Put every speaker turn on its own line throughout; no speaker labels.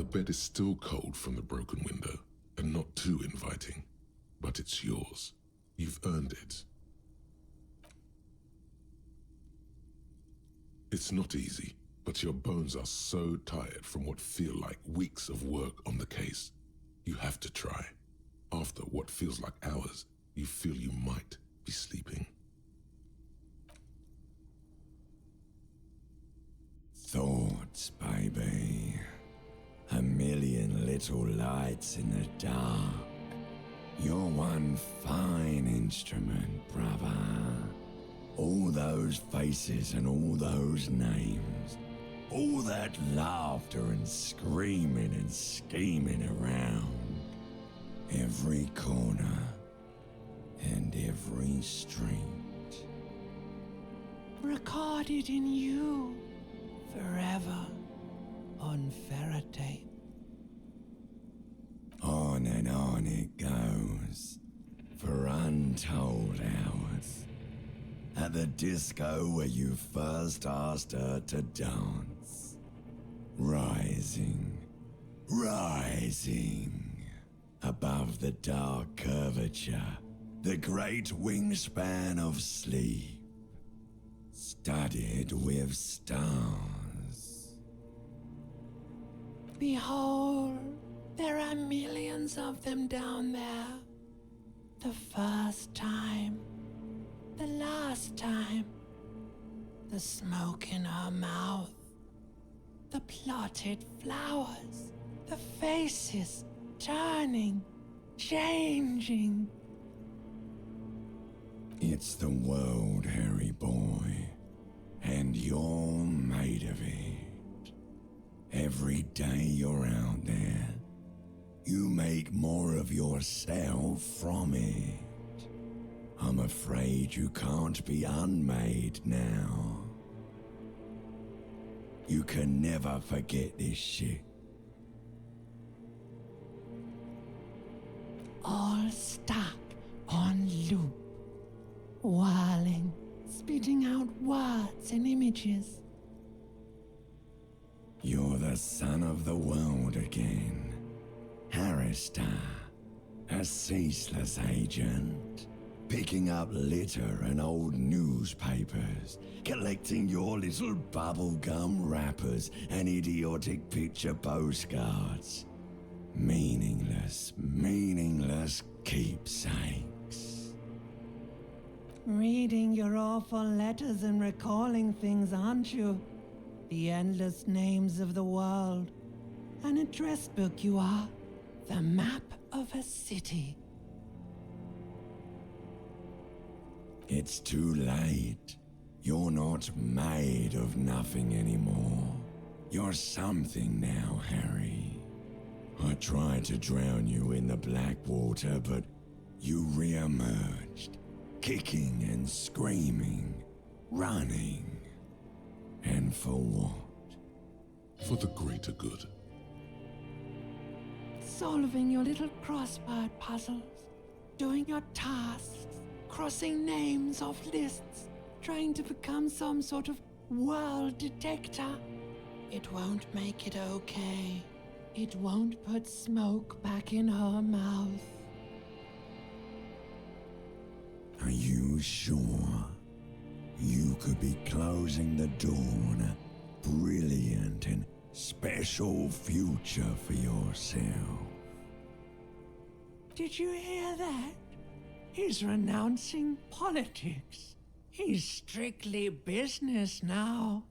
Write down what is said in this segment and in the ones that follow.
The bed is still cold from the broken window, and not too inviting, but it's yours. You've earned it. It's not easy, but your bones are so tired from what feel like weeks of work on the case. You have to try. After what feels like hours, you feel you might be sleeping.
Thoughts, baby. A million little lights in the dark. You're one fine instrument, brother. All those faces and all those names. All that laughter and screaming and scheming around. Every corner and every street.
Recorded in you forever on ferrotape.
On and on it goes for untold hours. At the disco where you first asked her to dance. Rising, rising above the dark curvature, the great wingspan of sleep, studded with stars.
Behold, there are millions of them down there. The first time, the last time, the smoke in her mouth, the plotted flowers, the faces turning, changing.
It's the world, Harry boy, and you're made of it. Every day you're out there, you make more of yourself from it. I'm afraid you can't be unmade now. You can never forget this shit.
All stuck on loop, whirling, spitting out words and images.
You're the son of the world again, Harrister, a ceaseless agent, picking up litter and old newspapers, collecting your little bubblegum wrappers and idiotic picture postcards. Meaningless, meaningless keepsakes.
Reading your awful letters and recalling things, aren't you? The endless names of the world. An address book you are. The map of a city.
It's too late. You're not made of nothing anymore. You're something now, Harry. I tried to drown you in the black water, but you re-emerged, kicking and screaming, running. And for what?
For the greater good.
Solving your little crossword puzzles, doing your tasks, crossing names off lists, trying to become some sort of world detector. It won't make it okay. It won't put smoke back in her mouth.
Are you sure? You could be closing the door on a brilliant and special future for yourself.
Did you hear that? He's renouncing politics. He's strictly business now.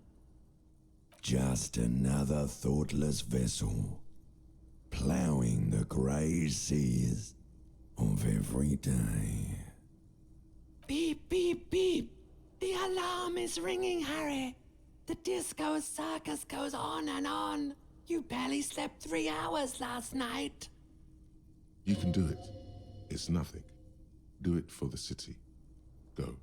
Just another thoughtless vessel, plowing the grey seas of every day.
Beep, beep, beep. The alarm is ringing, Harry. The disco circus goes on and on. You barely slept 3 hours last night.
You can do it. It's nothing. Do it for the city. Go.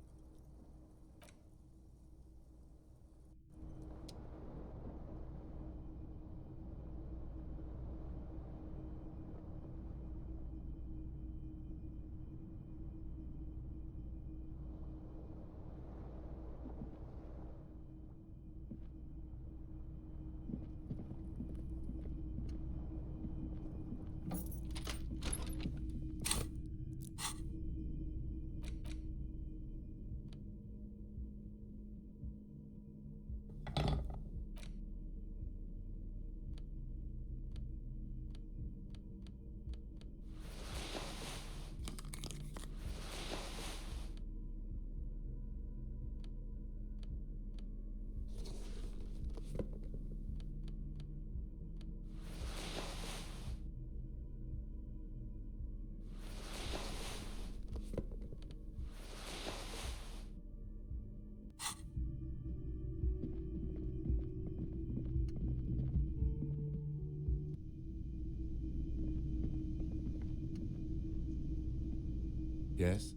Yes?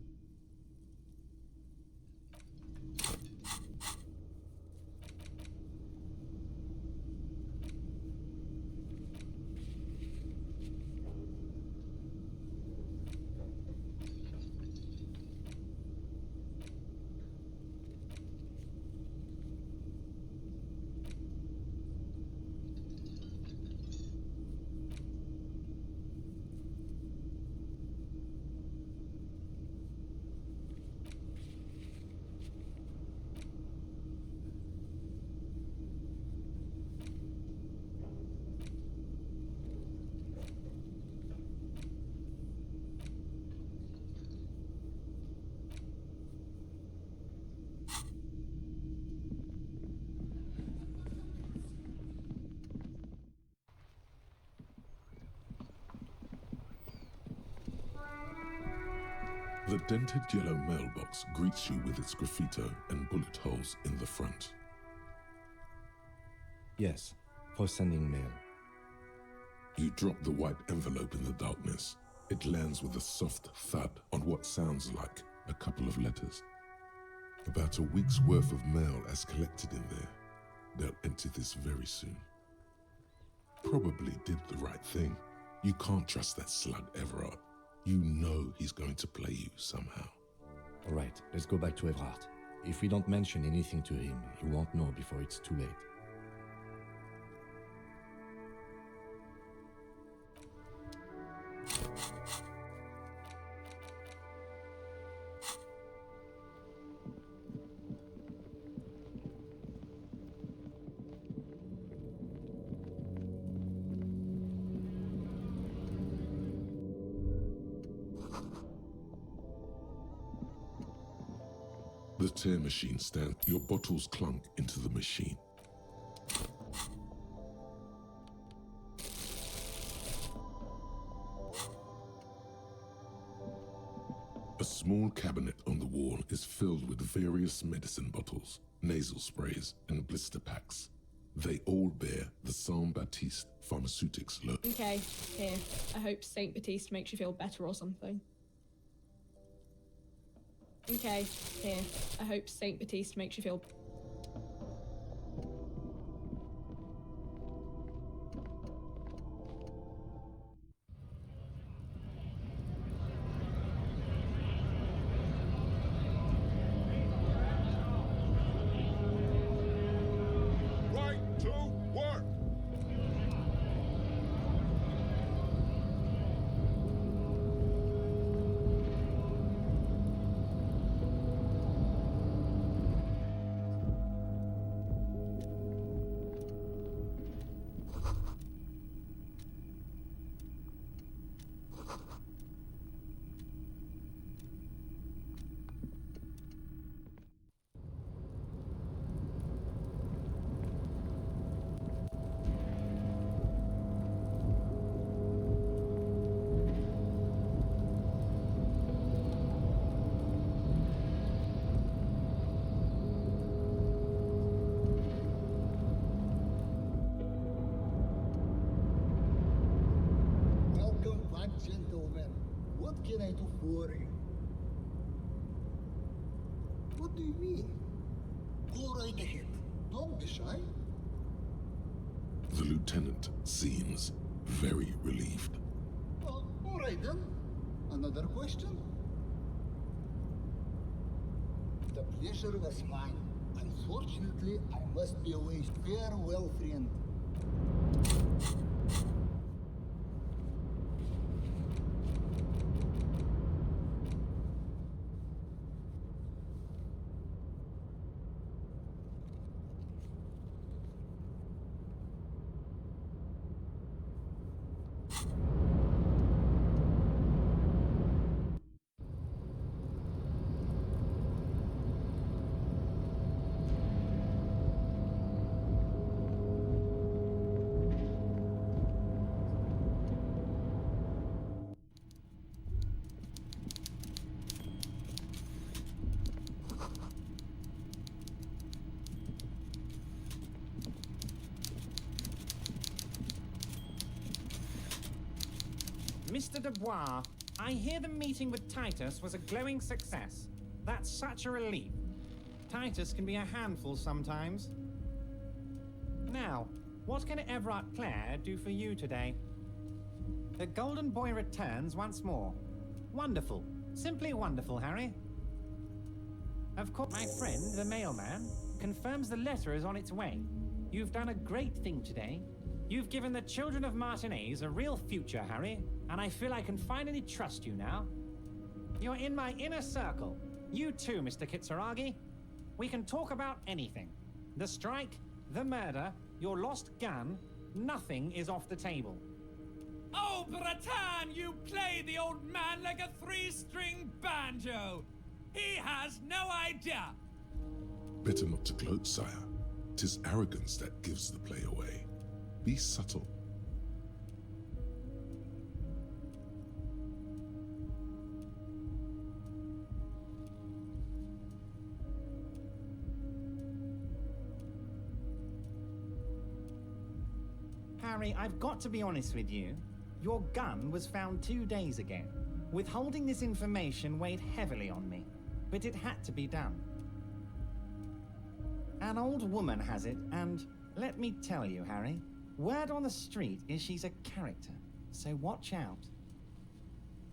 The dented yellow mailbox greets you with its graffito and bullet holes in the front.
Yes, for sending mail.
You drop the white envelope in the darkness. It lands with a soft thud on what sounds like a couple of letters. About a week's worth of mail as collected in there. They'll empty this very soon. Probably did the right thing. You can't trust that slug, Everard. You know he's going to play you somehow.
All right, let's go back to Everard. If we don't mention anything to him, he won't know before it's too late.
The tear machine stands. Your bottles clunk into the machine. A small cabinet on the wall is filled with various medicine bottles, nasal sprays, and blister packs. They all bear the Saint Baptiste Pharmaceutics logo.
Okay, here. I hope Saint Baptiste makes you feel better or something. Okay, here. I hope Saint Baptiste makes you feel...
Right to work!
Welcome back, gentlemen. What can I do for you? What do you mean? Go right ahead. Don't be shy.
The lieutenant seems very relieved.
All right then. Another question? The pleasure was mine. Unfortunately, I must be away. Farewell, friend.
Mr. Dubois, I hear the meeting with Titus was a glowing success. That's such a relief. Titus can be a handful sometimes. Now, what can Everard Clare do for you today? The Golden Boy returns once more. Wonderful. Simply wonderful, Harry. Of course, my friend, the mailman, confirms the letter is on its way. You've done a great thing today. You've given the children of Martinez a real future, Harry, and I feel I can finally trust you now. You're in my inner circle. You too, Mr. Kitsuragi. We can talk about anything. The strike, the murder, your lost gun, nothing is off the table.
Oh, Bratan, you play the old man like a three-string banjo. He has no idea.
Better not to gloat, sire. 'Tis arrogance that gives the play away. Be subtle.
Harry, I've got to be honest with you. Your gun was found 2 days ago. Withholding this information weighed heavily on me, but it had to be done. An old woman has it, and let me tell you, Harry, word on the street is she's a character, so watch out.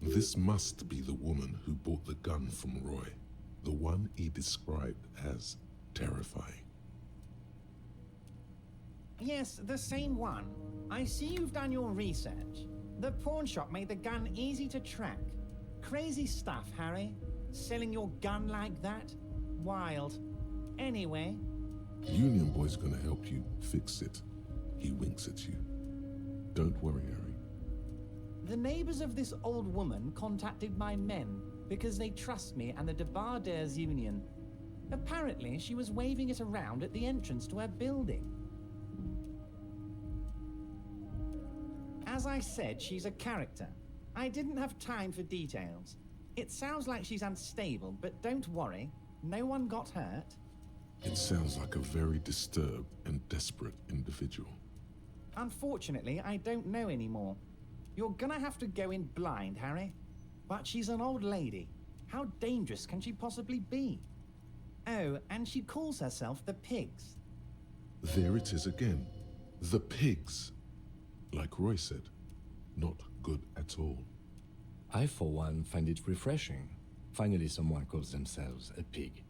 This must be the woman who bought the gun from Roy, the one he described as terrifying.
Yes, the same one. I see you've done your research. The pawn shop made the gun easy to track. Crazy stuff, Harry. Selling your gun like that? Wild. Anyway...
Union Boy's gonna help you fix it. He winks at you. Don't worry, Harry.
The neighbors of this old woman contacted my men because they trust me and the Debardeurs Union. Apparently, she was waving it around at the entrance to her building. As I said, she's a character. I didn't have time for details. It sounds like she's unstable, but don't worry. No one got hurt.
It sounds like a very disturbed and desperate individual.
Unfortunately, I don't know anymore. You're gonna have to go in blind, Harry. But she's an old lady. How dangerous can she possibly be? Oh, and she calls herself the Pigs.
There it is again. The Pigs. Like Roy said, not good at all.
I, for one, find it refreshing. Finally, someone calls themselves a pig.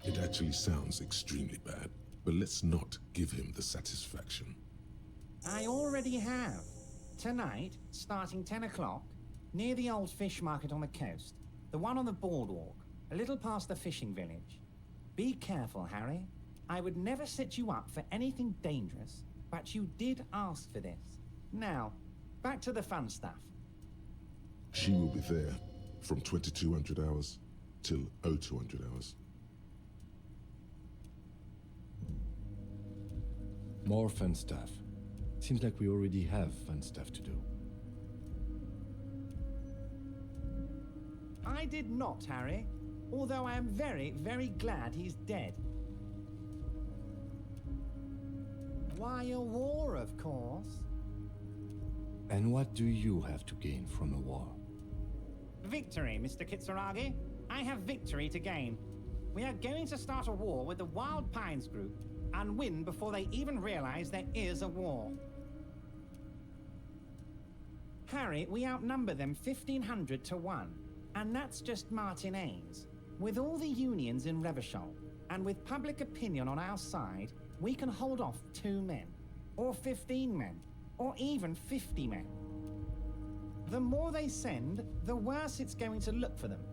It actually sounds extremely bad, but let's not give him the satisfaction.
I already have. Tonight, starting 10 o'clock, near the old fish market on the coast, the one on the boardwalk, a little past the fishing village. Be careful, Harry. I would never set you up for anything dangerous, but you did ask for this. Now, back to the fun stuff.
She will be there from 2200 hours till 0200 hours.
More fun stuff. Seems like we already have fun stuff to do.
I did not, Harry. Although I am very, very glad he's dead. Why a war, of course.
And what do you have to gain from a war?
Victory, Mr. Kitsuragi. I have victory to gain. We are going to start a war with the Wild Pines group and win before they even realize there is a war. Harry, we outnumber them 1,500 to 1, and that's just Martinez. With all the unions in Revachol, and with public opinion on our side, we can hold off 2 men, or 15 men, or even 50 men. The more they send, the worse it's going to look for them.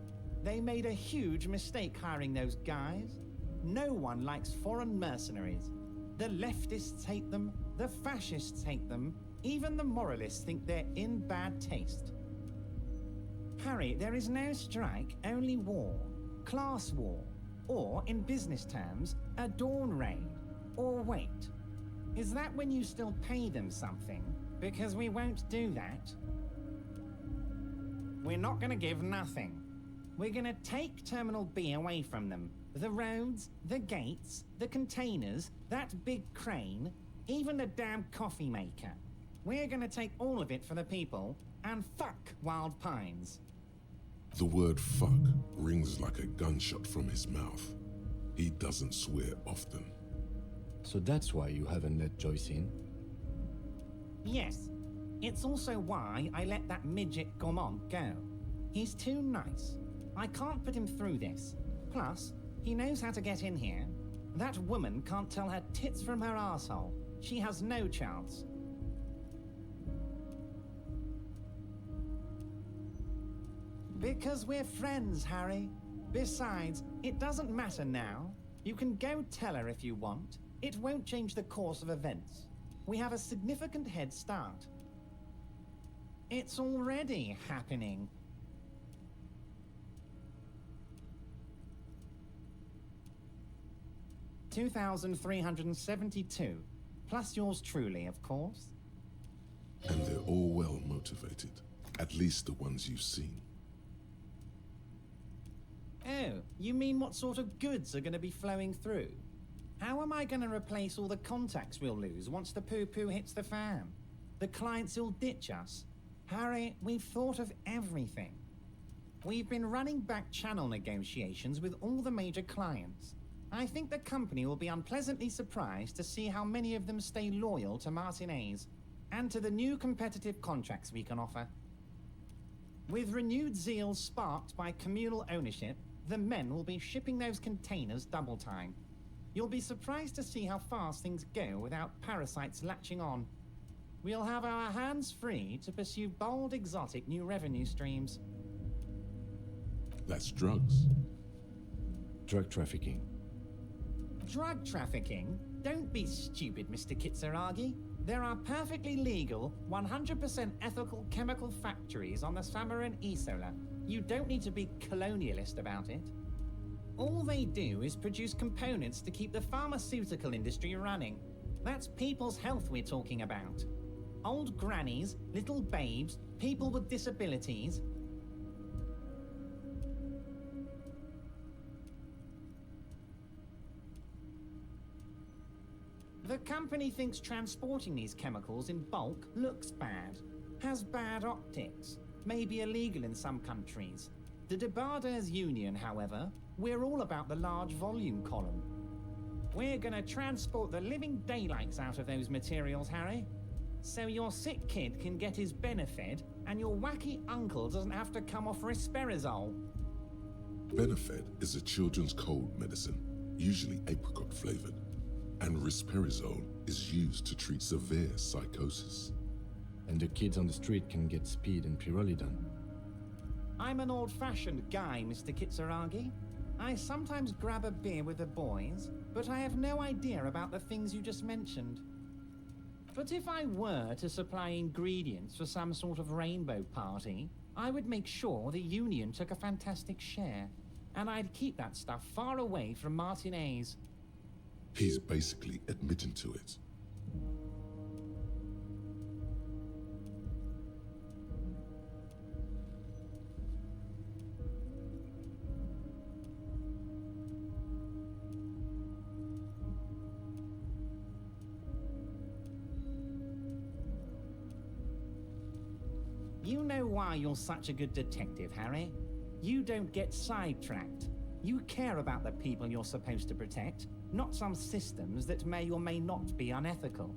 They made a huge mistake hiring those guys. No one likes foreign mercenaries. The leftists hate them, the fascists hate them, even the moralists think they're in bad taste. Harry, there is no strike, only war. Class war. Or, in business terms, a dawn raid. Or wait, is that when you still pay them something? Because we won't do that. We're not gonna give nothing. We're gonna take Terminal B away from them. The roads, the gates, the containers, that big crane, even the damn coffee maker. We're gonna take all of it for the people and fuck Wild Pines.
The word fuck rings like a gunshot from his mouth. He doesn't swear often.
So that's why you haven't let Joyce in?
Yes. It's also why I let that midget Gaumont go. He's too nice. I can't put him through this. Plus, he knows how to get in here. That woman can't tell her tits from her asshole. She has no chance. Because we're friends, Harry. Besides, it doesn't matter now. You can go tell her if you want. It won't change the course of events. We have a significant head start. It's already happening. $2,372, plus yours truly, of course.
And they're all well motivated. At least the ones you've seen.
Oh, you mean what sort of goods are going to be flowing through? How am I going to replace all the contacts we'll lose once the poo-poo hits the fan? The clients will ditch us. Harry, we've thought of everything. We've been running back channel negotiations with all the major clients. I think the company will be unpleasantly surprised to see how many of them stay loyal to Martinez and to the new competitive contracts we can offer. With renewed zeal sparked by communal ownership, the men will be shipping those containers double time. You'll be surprised to see how fast things go without parasites latching on. We'll have our hands free to pursue bold, exotic new revenue streams.
That's drugs.
Drug trafficking.
Drug trafficking? Don't be stupid, Mr. Kitsuragi. There are perfectly legal, 100% ethical chemical factories on the Samaran Isola. You don't need to be colonialist about it. All they do is produce components to keep the pharmaceutical industry running. That's people's health we're talking about. Old grannies, little babes, people with disabilities. The company thinks transporting these chemicals in bulk looks bad, has bad optics, may be illegal in some countries. The Debarders Union, however, we're all about the large volume column. We're gonna transport the living daylights out of those materials, Harry. So your sick kid can get his Benefed, and your wacky uncle doesn't have to come off risperidone.
Benefed is a children's cold medicine, usually apricot flavored, and risperidone is used to treat severe psychosis.
And the kids on the street can get speed and pyrrolidone.
I'm an old-fashioned guy, Mr. Kitsuragi. I sometimes grab a beer with the boys, but I have no idea about the things you just mentioned. But if I were to supply ingredients for some sort of rainbow party, I would make sure the Union took a fantastic share, and I'd keep that stuff far away from Martinez.
He's basically admitting to it.
You know why you're such a good detective, Harry? You don't get sidetracked. You care about the people you're supposed to protect, not some systems that may or may not be unethical.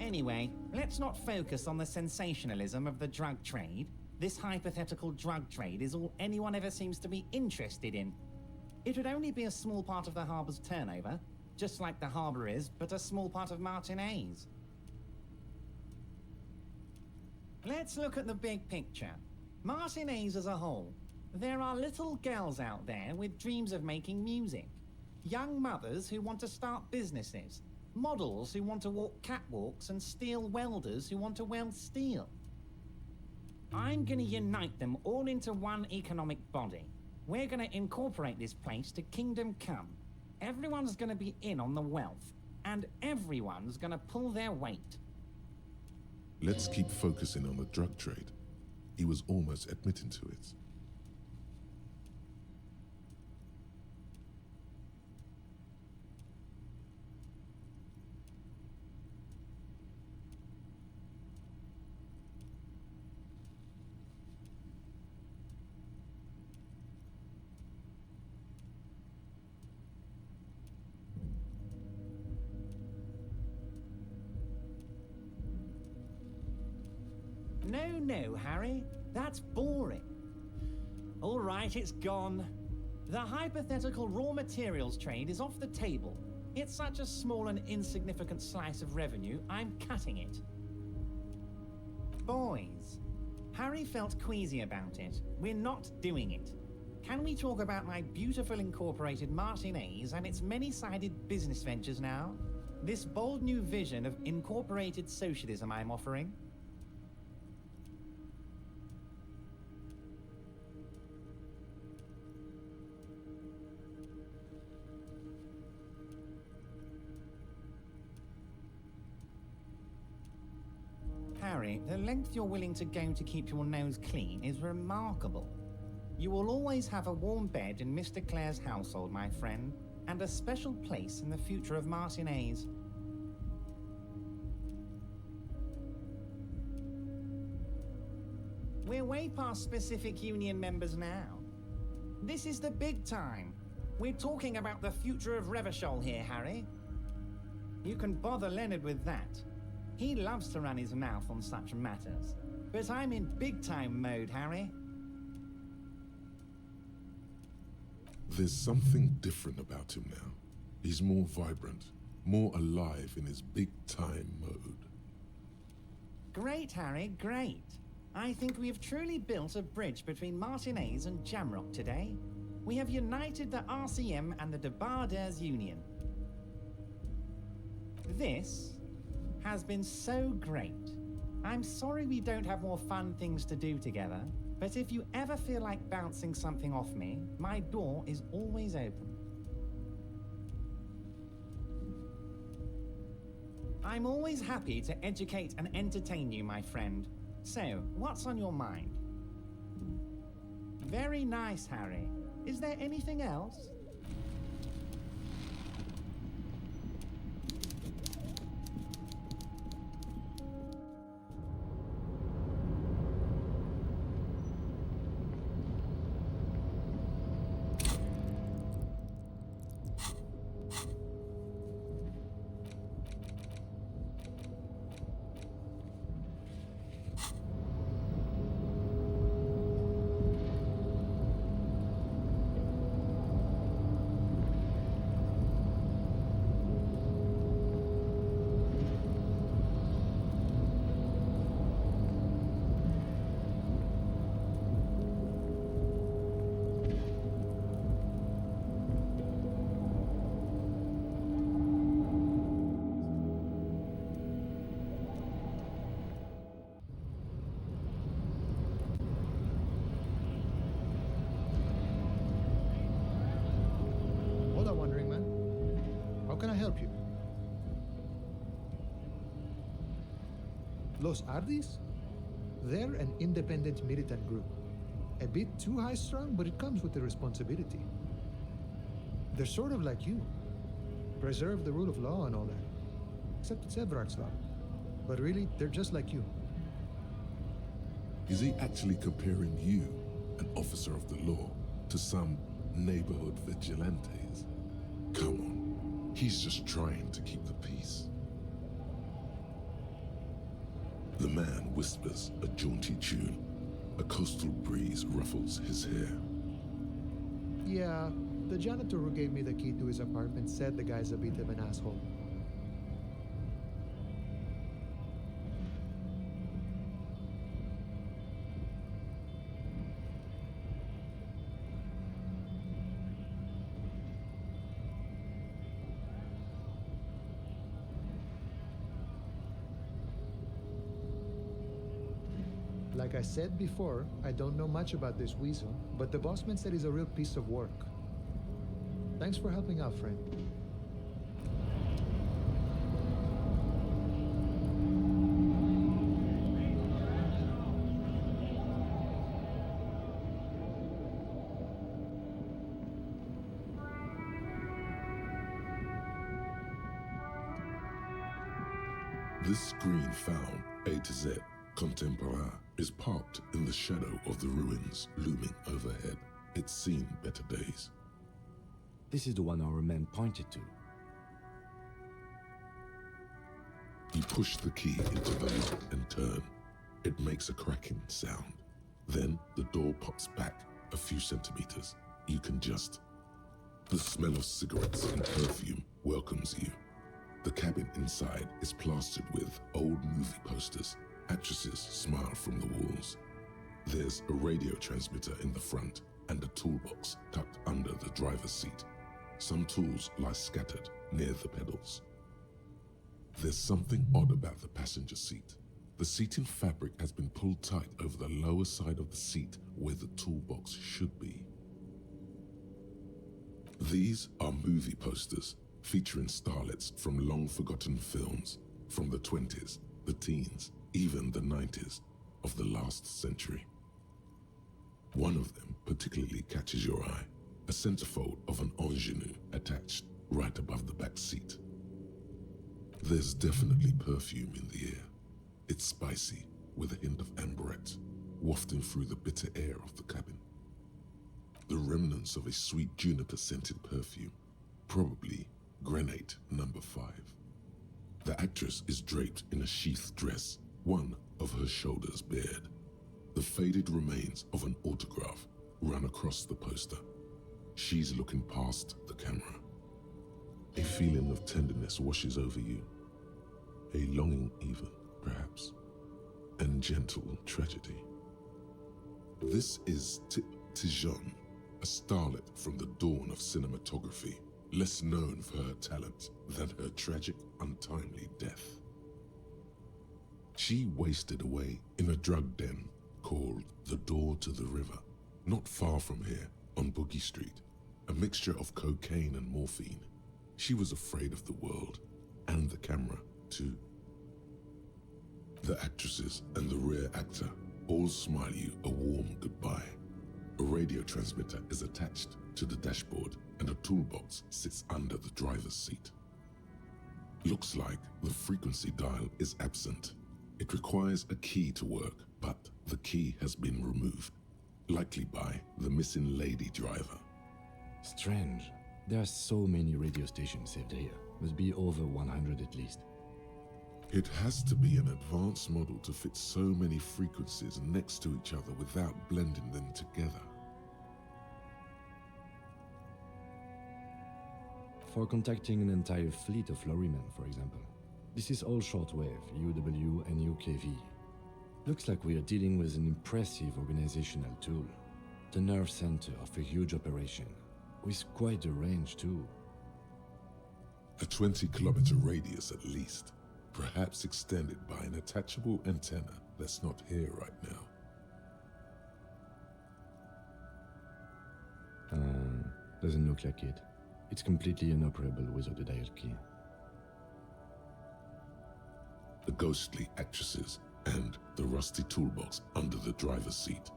Anyway, let's not focus on the sensationalism of the drug trade. This hypothetical drug trade is all anyone ever seems to be interested in. It would only be a small part of the harbor's turnover, just like the harbor is, but a small part of Martinez. Let's look at the big picture. Martinez as a whole. There are little girls out there with dreams of making music. Young mothers who want to start businesses. Models who want to walk catwalks and steel welders who want to weld steel. I'm gonna unite them all into one economic body. We're gonna incorporate this place to Kingdom Come. Everyone's gonna be in on the wealth, and everyone's gonna pull their weight.
Let's keep focusing on the drug trade. He was almost admitting to it.
No, Harry. That's boring. All right, it's gone. The hypothetical raw materials trade is off the table. It's such a small and insignificant slice of revenue, I'm cutting it. Boys, Harry felt queasy about it. We're not doing it. Can we talk about my beautiful incorporated Martinez and its many-sided business ventures now? This bold new vision of incorporated socialism I'm offering? Harry, the length you're willing to go to keep your nose clean is remarkable. You will always have a warm bed in Mr. Clare's household, my friend, and a special place in the future of Martinez. We're way past specific union members now. This is the big time. We're talking about the future of Revachol here, Harry. You can bother Leonard with that. He loves to run his mouth on such matters. But I'm in big-time mode, Harry.
There's something different about him now. He's more vibrant, more alive in his big-time mode.
Great, Harry, great. I think we have truly built a bridge between Martinez and Jamrock today. We have united the RCM and the Debarders Union. This has been so great. I'm sorry we don't have more fun things to do together, but if you ever feel like bouncing something off me, my door is always open. I'm always happy to educate and entertain you, my friend. So, what's on your mind? Very nice, Harry. Is there anything else?
Can I help you? Los Ardis? They're an independent militant group. A bit too high-strung, but it comes with the responsibility. They're sort of like you. Preserve the rule of law and all that. Except it's Everard's law. But really, they're just like you.
Is he actually comparing you, an officer of the law, to some neighborhood vigilantes? Come on. He's just trying to keep the peace. The man whispers a jaunty tune. A coastal breeze ruffles his hair.
Yeah, the janitor who gave me the key to his apartment said the guy's a bit of an asshole. Like I said before, I don't know much about this weasel, but the bossman said he's a real piece of work. Thanks for helping out, friend.
This green fowl, A to Z, Contemporain, is parked in the shadow of the ruins looming overhead. It's seen better days.
This is the one our men pointed to.
You push the key into the lock and turn. It makes a cracking sound. Then the door pops back a few centimeters. You can just... The smell of cigarettes and perfume welcomes you. The cabin inside is plastered with old movie posters. Actresses smile from the walls. There's a radio transmitter in the front and a toolbox tucked under the driver's seat. Some tools lie scattered near the pedals. There's something odd about the passenger seat. The seating fabric has been pulled tight over the lower side of the seat where the toolbox should be. These are movie posters featuring starlets from long-forgotten films from the 20s, the teens, even the 90s of the last century. One of them particularly catches your eye, a centerfold of an ingenue attached right above the back seat. There's definitely perfume in the air. It's spicy, with a hint of amberette, wafting through the bitter air of the cabin. The remnants of a sweet juniper-scented perfume, probably Grenade number 5. The actress is draped in a sheath dress, one of her shoulders bared. The faded remains of an autograph run across the poster. She's looking past the camera. A feeling of tenderness washes over you. A longing even, perhaps, and gentle tragedy. This is Tijon, a starlet from the dawn of cinematography, less known for her talent than her tragic, untimely death. She wasted away in a drug den called the Door to the River, not far from here on Boogie Street, a mixture of cocaine and morphine. She was afraid of the world, and the camera, too. The actresses and the rear actor all smile you a warm goodbye. A radio transmitter is attached to the dashboard, and a toolbox sits under the driver's seat. Looks like the frequency dial is absent. It requires a key to work, but the key has been removed, likely by the missing lady driver.
Strange. There are so many radio stations saved here. Must be over 100 at least.
It has to be an advanced model to fit so many frequencies next to each other without blending them together.
For contacting an entire fleet of lorrymen, for example. This is all shortwave, UW and UKV. Looks like we are dealing with an impressive organizational tool. The nerve center of a huge operation, with quite a range too.
A 20-kilometer radius at least, perhaps extended by an attachable antenna that's not here right now.
Doesn't look like it. It's completely inoperable without a dial key.
The ghostly actresses and the rusty toolbox under the driver's seat,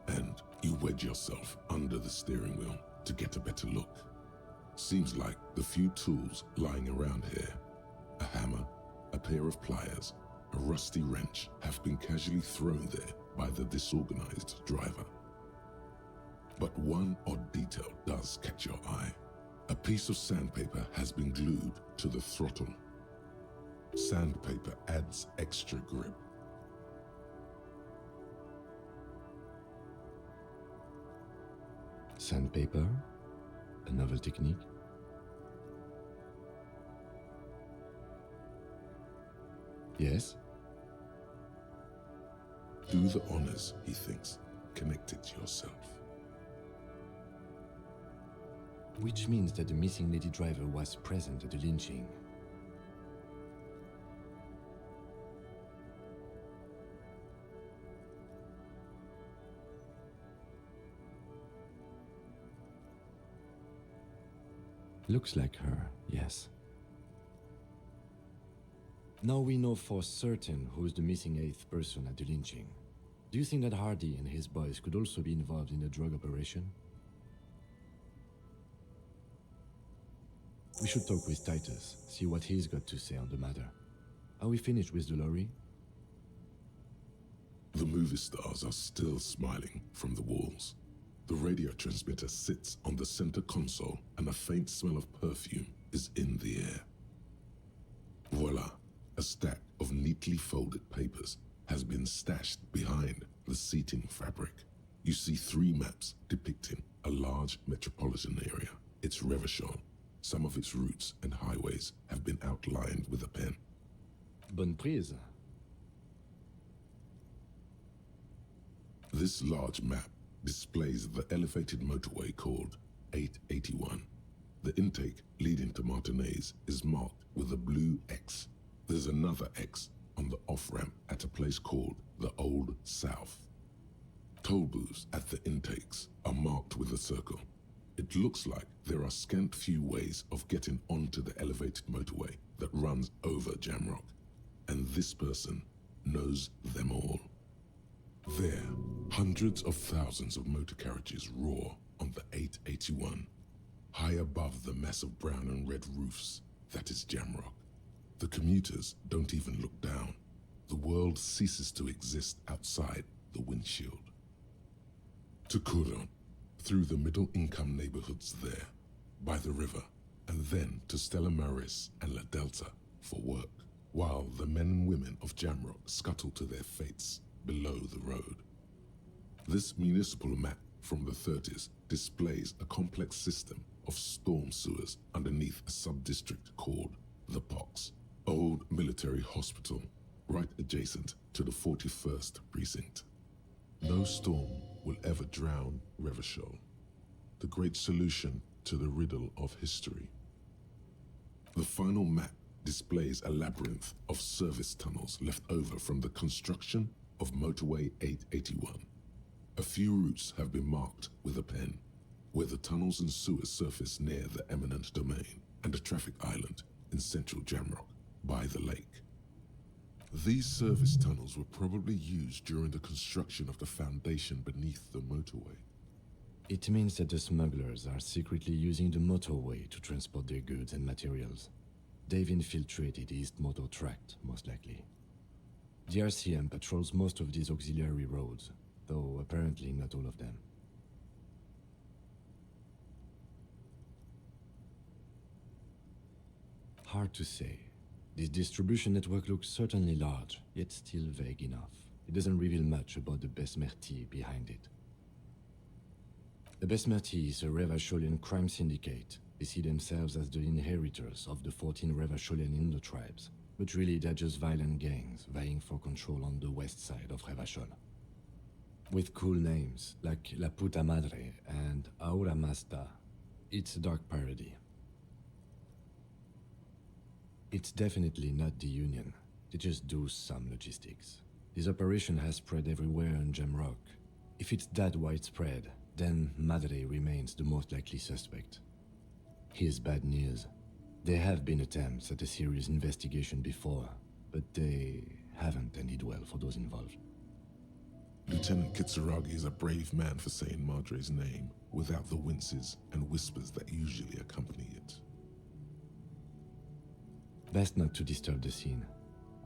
and you wedge yourself under the steering wheel to get a better look. Seems like the few tools lying around here, a hammer, a pair of pliers, a rusty wrench, have been casually thrown there by the disorganized driver. But one odd detail does catch your eye. A piece of sandpaper has been glued to the throttle. Sandpaper adds extra grip.
Sandpaper? A novel technique? Yes?
Do the honors, he thinks. Connect it yourself.
Which means that the missing lady driver was present at the lynching. Looks like her, yes. Now we know for certain who's the missing 8th person at the lynching. Do you think that Hardy and his boys could also be involved in the drug operation? We should talk with Titus, see what he's got to say on the matter. Are we finished with the lorry?
The movie stars are still smiling from the walls. The radio transmitter sits on the center console, and a faint smell of perfume is in the air. Voila, a stack of neatly folded papers has been stashed behind the seating fabric. You see 3 maps depicting a large metropolitan area. It's Revachol. Some of its routes and highways have been outlined with a pen.
Bonne prise.
This large map displays the elevated motorway called 881. The intake leading to Martinez is marked with a blue X. There's another X on the off-ramp at a place called the Old South. Toll booths at the intakes are marked with a circle. It looks like there are scant few ways of getting onto the elevated motorway that runs over Jamrock, and this person knows them all. There, hundreds of thousands of motor carriages roar on the 881, high above the mass of brown and red roofs that is Jamrock. The commuters don't even look down. The world ceases to exist outside the windshield. To Couronne, through the middle-income neighborhoods there, by the river, and then to Stella Maris and La Delta for work, while the men and women of Jamrock scuttle to their fates below the road. This municipal map from the 30s displays a complex system of storm sewers underneath a sub-district called the Pox, old military hospital, right adjacent to the 41st precinct. No storm will ever drown Revachol, the great solution to the riddle of history. The final map displays a labyrinth of service tunnels left over from the construction of Motorway 881. A few routes have been marked with a pen, where the tunnels and sewers surface near the eminent domain and a traffic island in central Jamrock by the lake. These service tunnels were probably used during the construction of the foundation beneath the motorway.
It means that the smugglers are secretly using the motorway to transport their goods and materials. They've infiltrated East Motor Tract, most likely. The RCM patrols most of these auxiliary roads, though apparently not all of them. Hard to say. This distribution network looks certainly large, yet still vague enough. It doesn't reveal much about the Besmerti behind it. The Besmerti is a Revacholian crime syndicate. They see themselves as the inheritors of the 14 Revacholian Indo-tribes, but really they're just violent gangs vying for control on the west side of Revachol. With cool names like La Puta Madre and Aura Mazda, it's a dark parody. It's definitely not the Union. They just do some logistics. This operation has spread everywhere in Jamrock. If it's that widespread, then Madre remains the most likely suspect. Here's bad news. There have been attempts at a serious investigation before, but they haven't ended well for those involved.
Lieutenant Kitsuragi is a brave man for saying Madre's name without the winces and whispers that usually accompany it.
Best not to disturb the scene.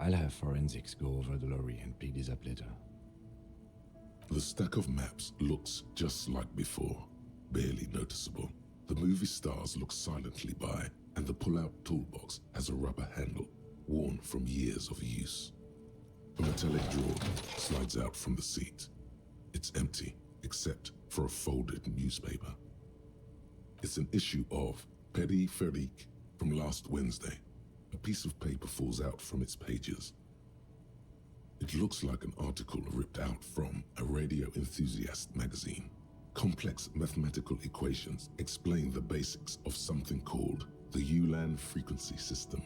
I'll have forensics go over the lorry and pick this up later.
The stack of maps looks just like before, barely noticeable. The movie stars look silently by, and the pull-out toolbox has a rubber handle, worn from years of use. A metallic drawer slides out from the seat. It's empty, except for a folded newspaper. It's an issue of Périphérique from last Wednesday. A piece of paper falls out from its pages. It looks like an article ripped out from a radio enthusiast magazine. Complex mathematical equations explain the basics of something called the Ulan frequency system.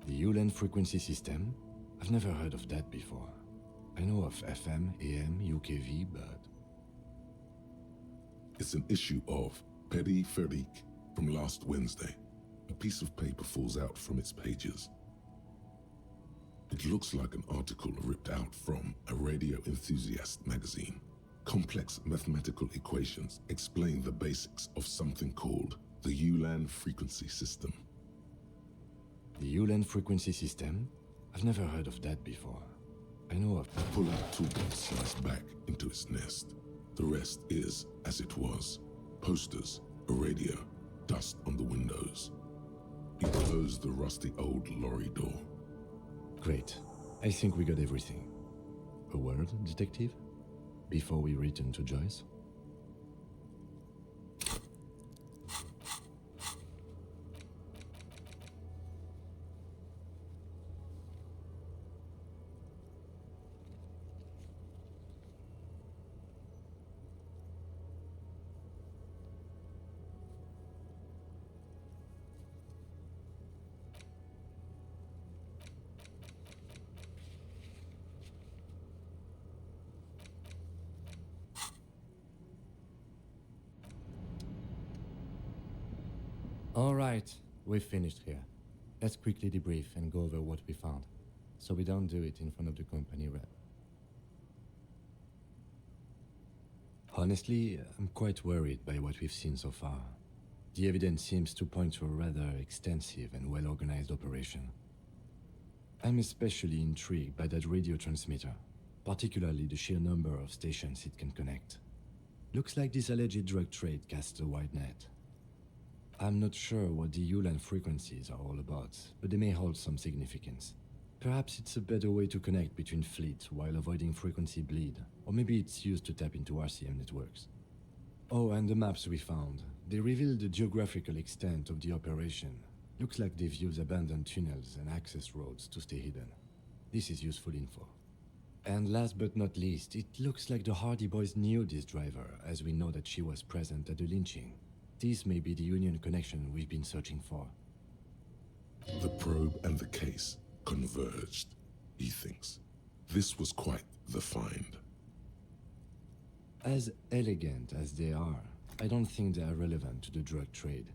The Ulan frequency system? I've never heard of that before. I know of FM, AM, UKV, but...
It's an issue of Périphérique from last Wednesday. A piece of paper falls out from its pages. It looks like an article ripped out from a radio enthusiast magazine. Complex mathematical equations explain the basics of something called the Ulan frequency system.
The Ulan frequency system? I've never heard of that before. I know of...
The pull-out toolbox slides back into its nest. The rest is as it was. Posters, a radio, dust on the windows. You close the rusty old lorry door.
Great. I think we got everything. A word, detective? Before we return to Joyce? All right, we've finished here. Let's quickly debrief and go over what we found, so we don't do it in front of the company rep. Honestly, I'm quite worried by what we've seen so far. The evidence seems to point to a rather extensive and well-organized operation. I'm especially intrigued by that radio transmitter, particularly the sheer number of stations it can connect. Looks like this alleged drug trade casts a wide net. I'm not sure what the ULAN frequencies are all about, but they may hold some significance. Perhaps it's a better way to connect between fleets while avoiding frequency bleed, or maybe it's used to tap into RCM networks. Oh, and the maps we found. They reveal the geographical extent of the operation. Looks like they've used abandoned tunnels and access roads to stay hidden. This is useful info. And last but not least, it looks like the Hardy Boys knew this driver, as we know that she was present at the lynching. This may be the Union connection we've been searching for.
The probe and the case converged, he thinks. This was quite the find.
As elegant as they are, I don't think they are relevant to the drug trade.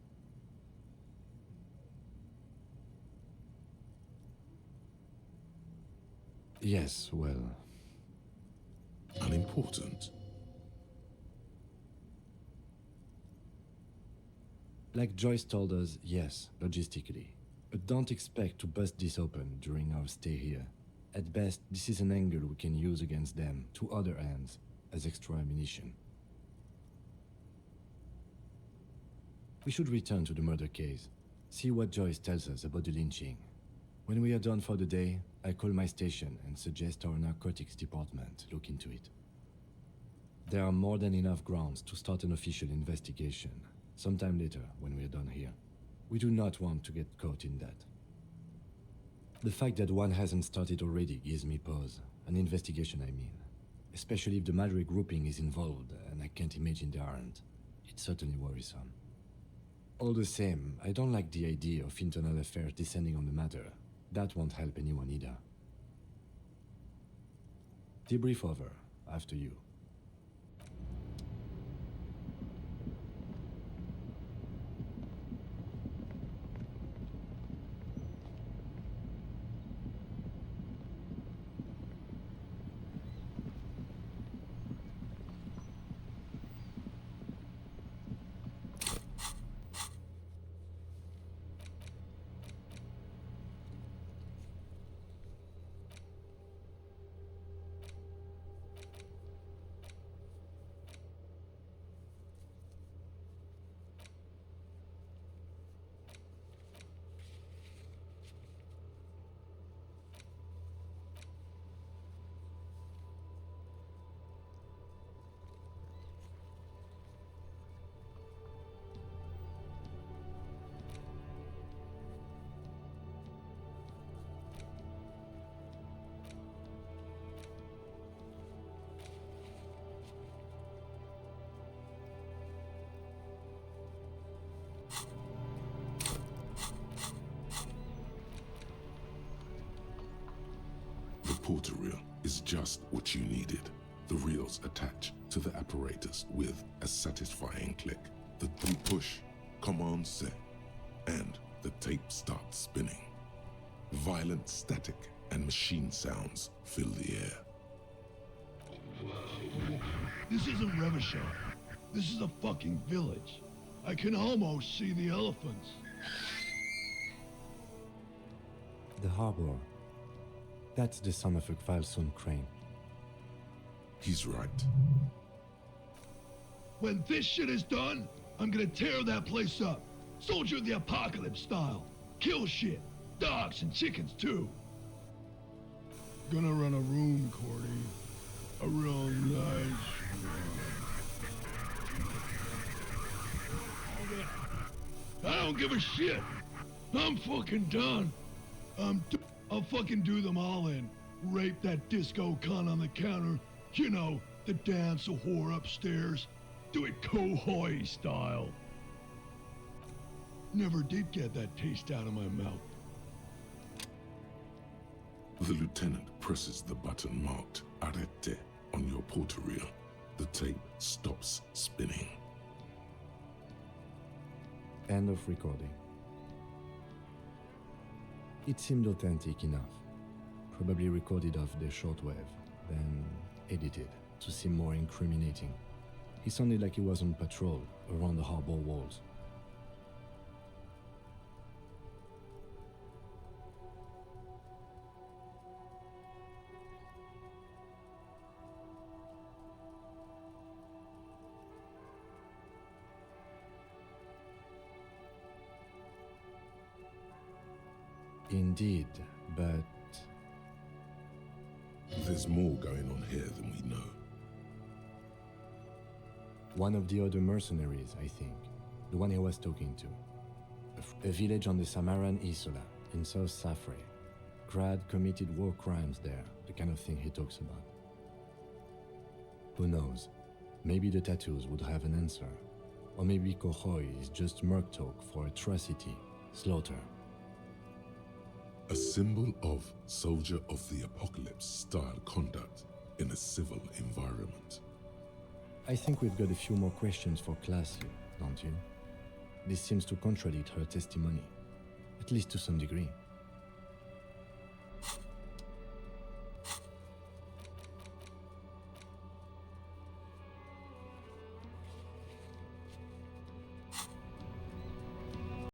Yes, well...
Unimportant.
Like Joyce told us, yes, logistically. But don't expect to bust this open during our stay here. At best, this is an angle we can use against them, to other ends, as extra ammunition. We should return to the murder case, see what Joyce tells us about the lynching. When we are done for the day, I call my station and suggest our narcotics department look into it. There are more than enough grounds to start an official investigation, sometime later when we are done here. We do not want to get caught in that. The fact that one hasn't started already gives me pause, an investigation I mean. Especially if the Madrid grouping is involved, and I can't imagine they aren't. It's certainly worrisome. All the same, I don't like the idea of internal affairs descending on the matter. That won't help anyone either. Debrief over, after you.
The porter reel is just what you needed. The reels attach to the apparatus with a satisfying click. The thumb push, command set, and the tape starts spinning. Violent static and machine sounds fill the air.
This isn't Revachol. This is a fucking village. I can almost see the elephants.
The harbor. That's the son of a Kvalson crane.
He's right.
When this shit is done, I'm gonna tear that place up. Soldier of the apocalypse style. Kill shit. Dogs and chickens too. Gonna run a room, Cordy.
a real nice. I don't give a shit. I'm fucking done. I'll fucking do them all in. Rape that disco cunt on the counter. You know, the dance a whore upstairs. Do it Kohoi style. Never did get that taste out of my mouth.
The lieutenant presses the button marked Arrête on your portal reel. The tape stops spinning.
End of recording. It seemed authentic enough. Probably recorded off the shortwave, then edited to seem more incriminating. He sounded like he was on patrol around the harbor walls. Indeed, but
there's more going on here than we know.
One of the other mercenaries, I think, the one he was talking to. A village on the Samaran Isola, in South Safre. Grad committed war crimes there, the kind of thing he talks about. Who knows? Maybe the tattoos would have an answer. Or maybe Kohoi is just merc talk for atrocity, slaughter.
A symbol of soldier of the apocalypse style conduct in a civil environment.
I think we've got a few more questions for class here, don't you? This seems to contradict her testimony, at least to some degree.